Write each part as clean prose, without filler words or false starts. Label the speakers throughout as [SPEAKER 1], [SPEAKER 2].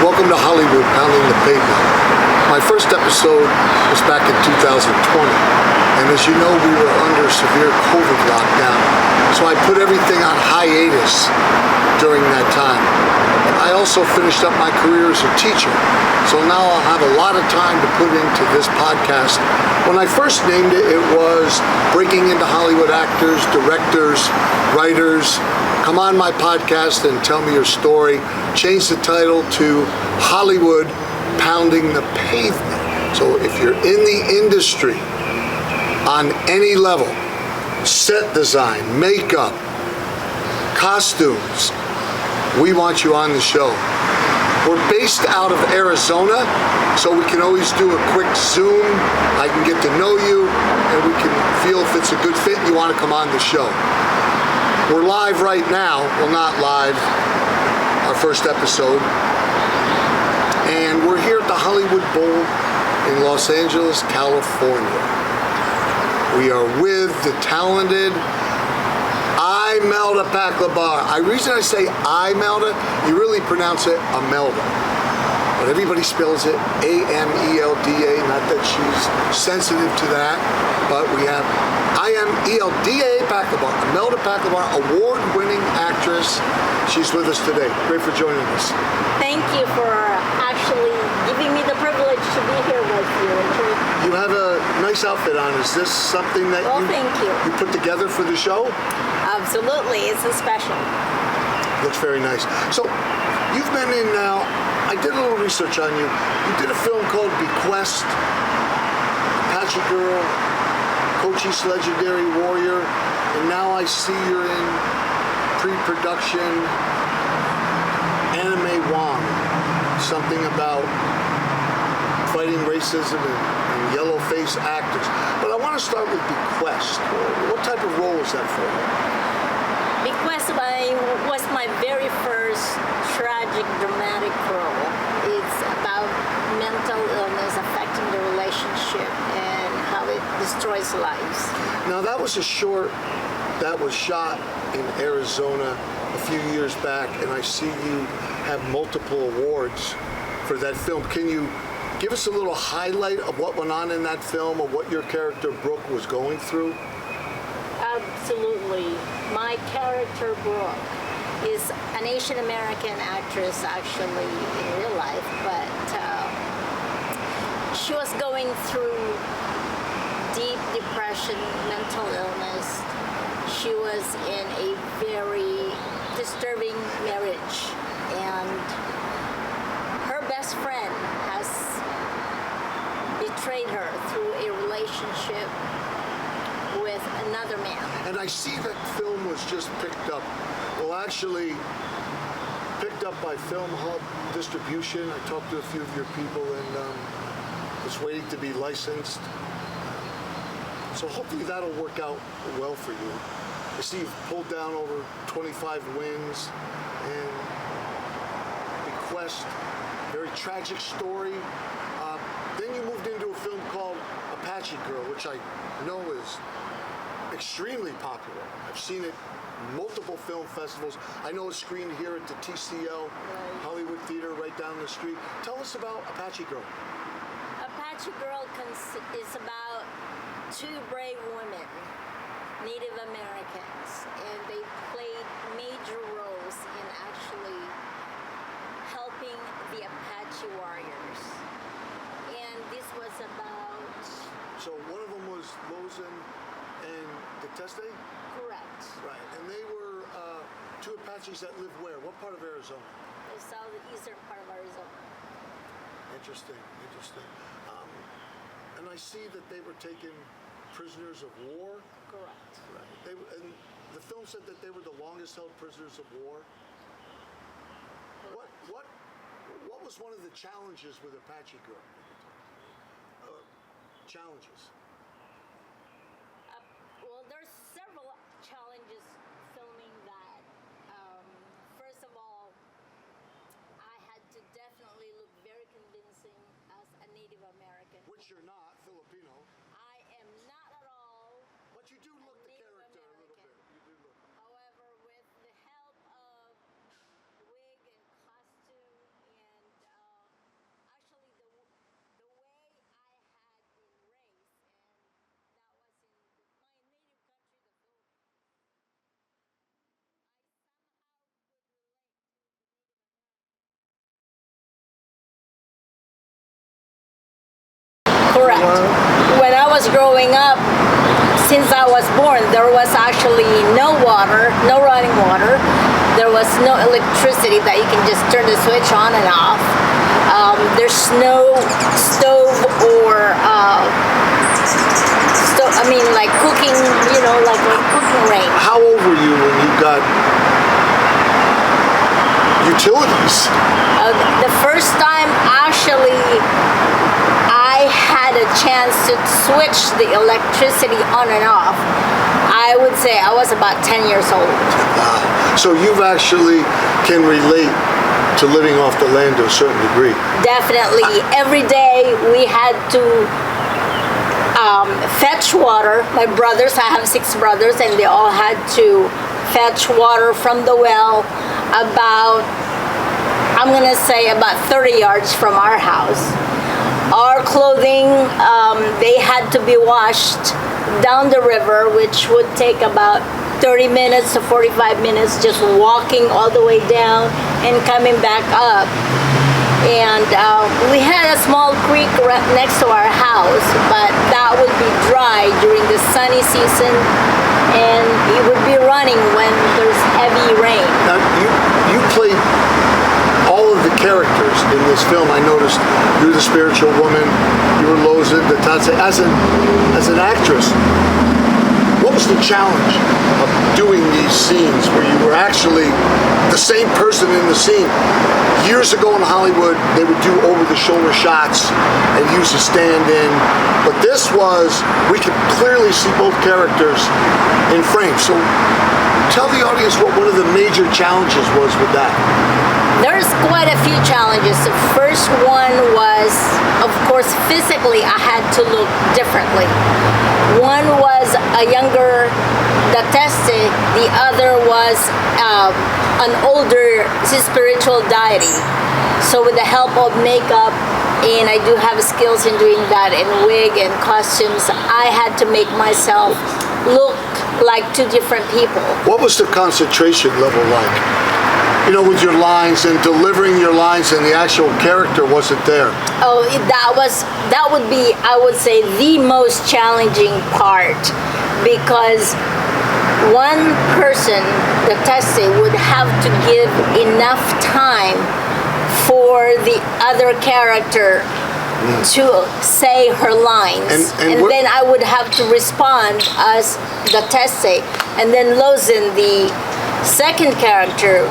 [SPEAKER 1] Welcome to Hollywood, Pounding the Pavement. My first episode was back in 2020, and as you know, we were under severe COVID lockdown, so I put everything on hiatus during that time. I also finished up my career as a teacher, so now I'll have a lot of time to put into this podcast. When I first named it, it was Breaking into Hollywood Actors, Directors, Writers. Come on my podcast and tell me your story. Change the title to Hollywood Pounding the Pavement. So if you're in the industry on any level, set design, makeup, costumes, we want you on the show. We're based out of Arizona, so we can always do a quick Zoom. I can get to know you, and we can feel if it's a good fit and you want to come on the show. We're live right now, well not live, our first episode, and we're here at the Hollywood Bowl in Los Angeles, California. We are with the talented Imelda Paclabar. The reason I say Imelda, you really pronounce it Imelda, but everybody spells it A-M-E-L-D-A, not that she's sensitive to that, but we have I-M-E-L-D-A Paclabar, Imelda Paclabar, award-winning actress. She's with us today. Great for joining us.
[SPEAKER 2] Thank you for actually giving me the privilege to be here with you, Richard.
[SPEAKER 1] You have a nice outfit on. Is this something that
[SPEAKER 2] thank you.
[SPEAKER 1] You put together for the show?
[SPEAKER 2] Absolutely, it's a special.
[SPEAKER 1] Looks very nice. So, you've been in now, I did a little research on you. You did a film called Bequest, Apache Girl, Cochise Legendary Warrior, and now I see you're in pre-production Anime Wong, something about fighting racism and yellow-faced actors. But I want to start with Bequest. What type of role is that for you?
[SPEAKER 2] Bequest was my very first tragic, dramatic role. It's about mental illness affecting the relationship and how it destroys lives.
[SPEAKER 1] Now that was a short that was shot in Arizona a few years back, and I see you have multiple awards for that film. Can you give us a little highlight of what went on in that film, or what your character Brooke was going through?
[SPEAKER 2] Absolutely. My character Brooke is an Asian American actress actually in real life, but she was going through deep depression, mental illness. She was in a very disturbing marriage, and her best friend has betrayed her through a relationship with another man.
[SPEAKER 1] And I see that film was just picked up. Well, actually, picked up by Film Hub Distribution. I talked to a few of your people, and it's waiting to be licensed. So hopefully that'll work out well for you. I see you've pulled down over 25 wins, and Bequest, very tragic story. Then you moved into a film called Apache Girl, which I know is extremely popular. I've seen it multiple film festivals. I know it's screened here at the TCL Hollywood Theater right down the street. Tell us about Apache Girl.
[SPEAKER 2] Apache Girl is about two brave women, Native Americans, and they played major roles in actually helping the Apache warriors. And this was about...
[SPEAKER 1] So one of them was Lozen and Deteste?
[SPEAKER 2] Correct.
[SPEAKER 1] Right, and they were two Apaches that live where? What part of Arizona?
[SPEAKER 2] The southeastern part of Arizona.
[SPEAKER 1] Interesting. And I see that they were taken prisoners of war.
[SPEAKER 2] Correct.
[SPEAKER 1] Right. And the film said that they were the longest held prisoners of war. What was one of the challenges with Apache Girl? Challenges.
[SPEAKER 2] Well, there's several challenges filming that. First of all, I had to definitely look very convincing as a Native American.
[SPEAKER 1] Which you're not, Filipino.
[SPEAKER 2] I am not at all.
[SPEAKER 1] But you do look the
[SPEAKER 2] Native
[SPEAKER 1] character a little
[SPEAKER 2] American.
[SPEAKER 1] bit. You do look.
[SPEAKER 2] However, with the help of wig and costume and Correct. When I was growing up, since I was born, there was actually no water, no running water. There was no electricity that you can just turn the switch on and off. There's no stove or like cooking, like a cooking range.
[SPEAKER 1] How old were you when you got utilities?
[SPEAKER 2] The first time, actually, I had a chance to switch the electricity on and off. I would say I was about 10 years old.
[SPEAKER 1] So you've actually can relate to living off the land to a certain degree.
[SPEAKER 2] Definitely. Every day we had to fetch water. My brothers, I have 6 brothers, and they all had to fetch water from the well about, I'm gonna say about 30 yards from our house. Our clothing, they had to be washed down the river, which would take about 30 minutes to 45 minutes just walking all the way down and coming back up. And we had a small creek right next to our house, but that would be dry during the sunny season, and it would be running when there's heavy rain.
[SPEAKER 1] Now, you played all of the characters in this film. I noticed you were the spiritual woman, you were Loza, the Tatse. As an actress, what was the challenge of doing these scenes where you were actually the same person in the scene? Years ago in Hollywood, they would do over-the-shoulder shots and use a stand-in, but this was, we could clearly see both characters in frame. So tell the audience what one of the major challenges was with that.
[SPEAKER 2] There's quite a few challenges. The first one was, of course, physically I had to look differently. One was a younger Dateste, the other was an older spiritual deity. So with the help of makeup, and I do have skills in doing that, in wig and costumes, I had to make myself look like 2 different people.
[SPEAKER 1] What was the concentration level like? With your lines and delivering your lines, and the actual character wasn't there.
[SPEAKER 2] Oh, that would be, I would say, the most challenging part, because one person, the Teste, would have to give enough time for the other character to say her lines, and then I would have to respond as the Teste, and then Lozen, the second character,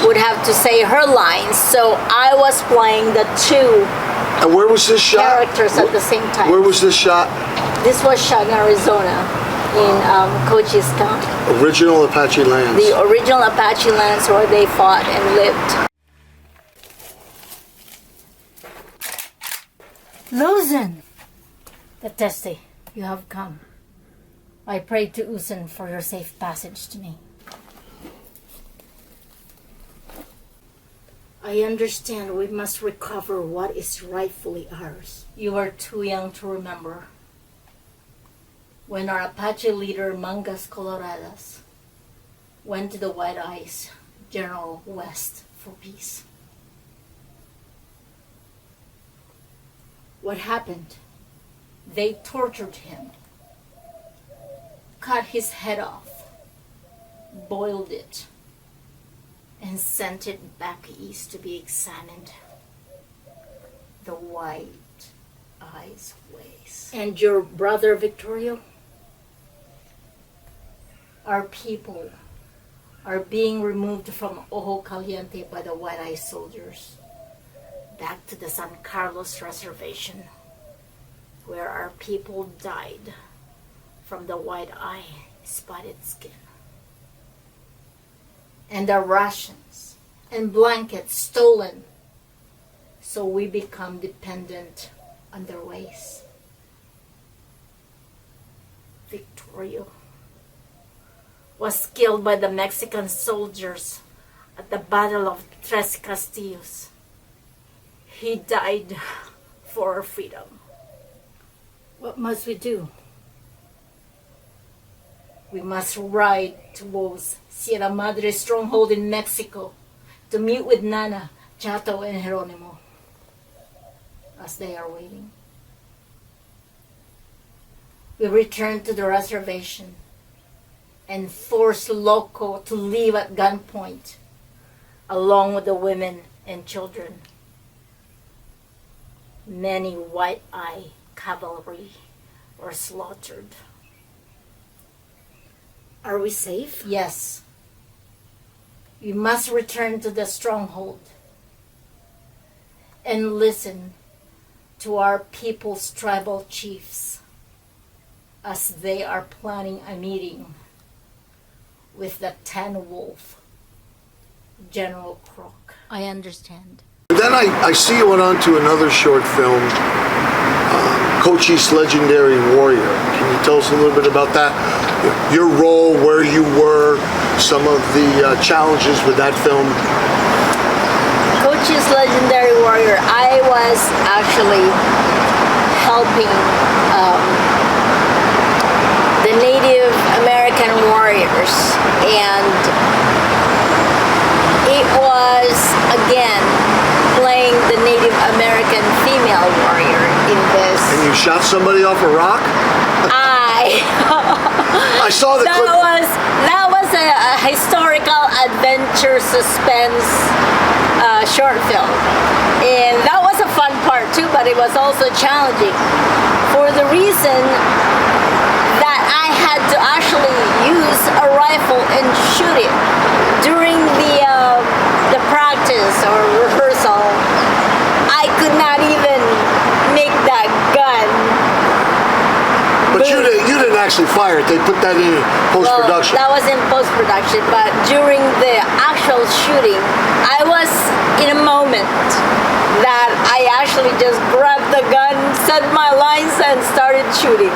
[SPEAKER 2] would have to say her lines. So I was playing the 2
[SPEAKER 1] And where was this shot?
[SPEAKER 2] characters at the same time.
[SPEAKER 1] Where was this shot?
[SPEAKER 2] This was shot in Arizona, in Cochise County.
[SPEAKER 1] Original Apache lands.
[SPEAKER 2] The original Apache lands where they fought and lived. Lozen! The Teste, you have come. I pray to Usen for your safe passage to me. I understand we must recover what is rightfully ours. You are too young to remember when our Apache leader, Mangas Coloradas, went to the White Ice, General West, for peace. What happened? They tortured him, cut his head off, boiled it, and sent it back east to be examined. The White Eyes ways. And your brother Victorio? Our people are being removed from Ojo Caliente by the White Eye soldiers back to the San Carlos Reservation, where our people died from the White Eye spotted skin. And our rations and blankets stolen, so we become dependent on their ways. Victorio was killed by the Mexican soldiers at the Battle of Tres Castillos. He died for our freedom. What must we do? We must ride towards Sierra Madre stronghold in Mexico to meet with Nana, Chato, and Geronimo as they are waiting. We returned to the reservation and forced Loco to leave at gunpoint, along with the women and children. Many white-eye cavalry were slaughtered.
[SPEAKER 3] Are we safe?
[SPEAKER 2] Yes. We must return to the stronghold and listen to our people's tribal chiefs as they are planning a meeting with the Ten Wolf, General Crook. I understand.
[SPEAKER 1] Then I see you went on to another short film, Cochise Legendary Warrior. Can you tell us a little bit about that? Your role, where you were, some of the challenges with that film.
[SPEAKER 2] Cochise Legendary Warrior, I was actually helping the Native American warriors, and it was, again, playing the Native American female warrior in this.
[SPEAKER 1] And you shot somebody off a rock? I saw the clip.
[SPEAKER 2] That was a historical adventure suspense short film, and that was a fun part too, but it was also challenging for the reason that I had to actually use a rifle and shoot it during the practice or rehearsal. I could not even make that gun.
[SPEAKER 1] But you didn't actually fire it. They put that in post-production.
[SPEAKER 2] Well, that was in post-production, but during the actual shooting, I was in a moment that I actually just grabbed the gun, set my lines, and started shooting.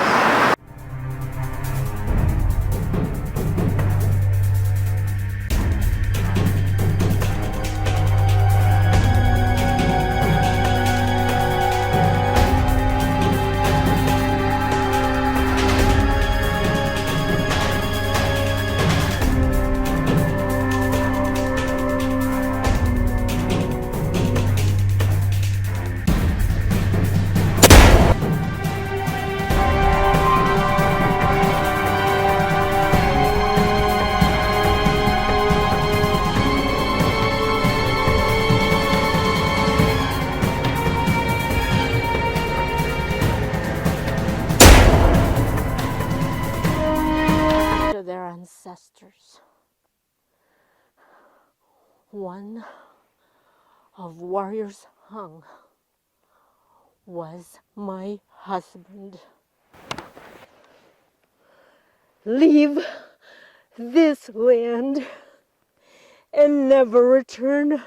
[SPEAKER 2] Their ancestors. One of warriors hung was my husband. Leave this land and never return.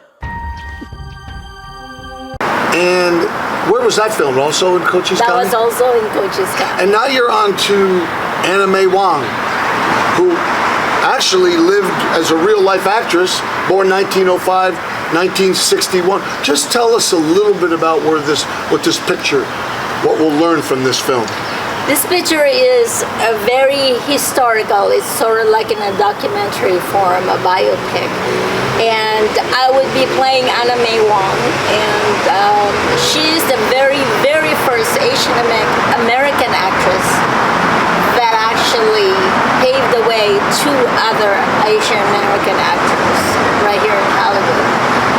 [SPEAKER 1] And where was that filmed? Also in Cochise
[SPEAKER 2] That
[SPEAKER 1] County?
[SPEAKER 2] was also in Cochise County.
[SPEAKER 1] And now you're on to Anna Mae Wong, who actually lived as a real-life actress, born 1905, 1961. Just tell us a little bit about what this picture, what we'll learn from this film.
[SPEAKER 2] This picture is a very historical. It's sort of like in a documentary form, a biopic. And I would be playing Anna Mae Wong, and she is the very, very first Asian American actress that actually paved the way to other Asian American actors right here in Hollywood.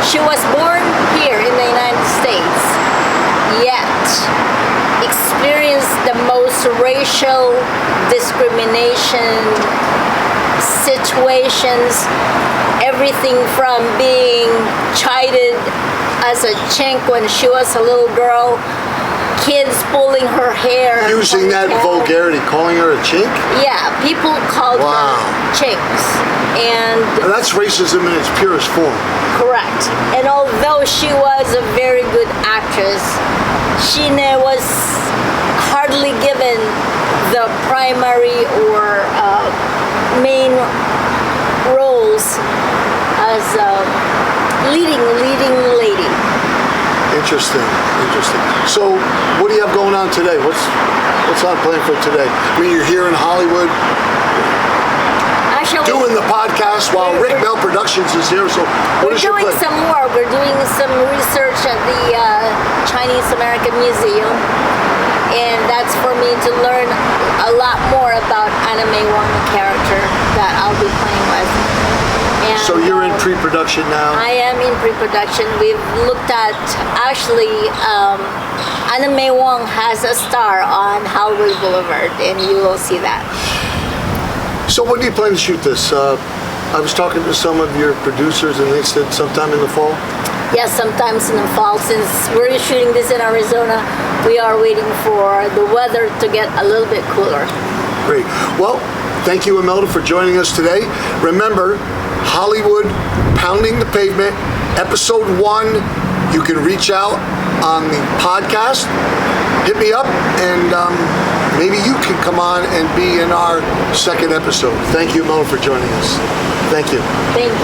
[SPEAKER 2] She was born here in the United States, yet experienced the most racial discrimination situations, everything from being chided as a chink when she was a little girl, kids pulling her hair.
[SPEAKER 1] Using that vulgarity, calling her a chink?
[SPEAKER 2] Yeah, people called her chinks. And
[SPEAKER 1] that's racism in its purest form.
[SPEAKER 2] correct. And although she was a very good actress, she was hardly given the primary or main roles as a leading lady.
[SPEAKER 1] Interesting. So, what do you have going on today? What's on plan for today? I mean, you're here in Hollywood,
[SPEAKER 2] Actually,
[SPEAKER 1] doing the podcast while Rick Bell Productions is here. So, what
[SPEAKER 2] we're
[SPEAKER 1] is your
[SPEAKER 2] doing
[SPEAKER 1] plan?
[SPEAKER 2] some more. We're doing some research at the Chinese American Museum, and that's for me to learn a Anna May Wong character that I'll be playing with. And,
[SPEAKER 1] So you're in pre-production now?
[SPEAKER 2] I am in pre-production. We've looked at, actually, Anna May Wong has a star on Hollywood Boulevard, and you will see that.
[SPEAKER 1] So when do you plan to shoot this? I was talking to some of your producers and they said sometime in the fall?
[SPEAKER 2] Yes, sometimes in the fall. Since we're shooting this in Arizona, we are waiting for the weather to get a little bit cooler.
[SPEAKER 1] Great. Well, thank you, Imelda, for joining us today. Remember, Hollywood Pounding the Pavement, episode 1. You can reach out on the podcast. Hit me up, and maybe you can come on and be in our second episode. Thank you, Imelda, for joining us. Thank you.
[SPEAKER 2] Thank you.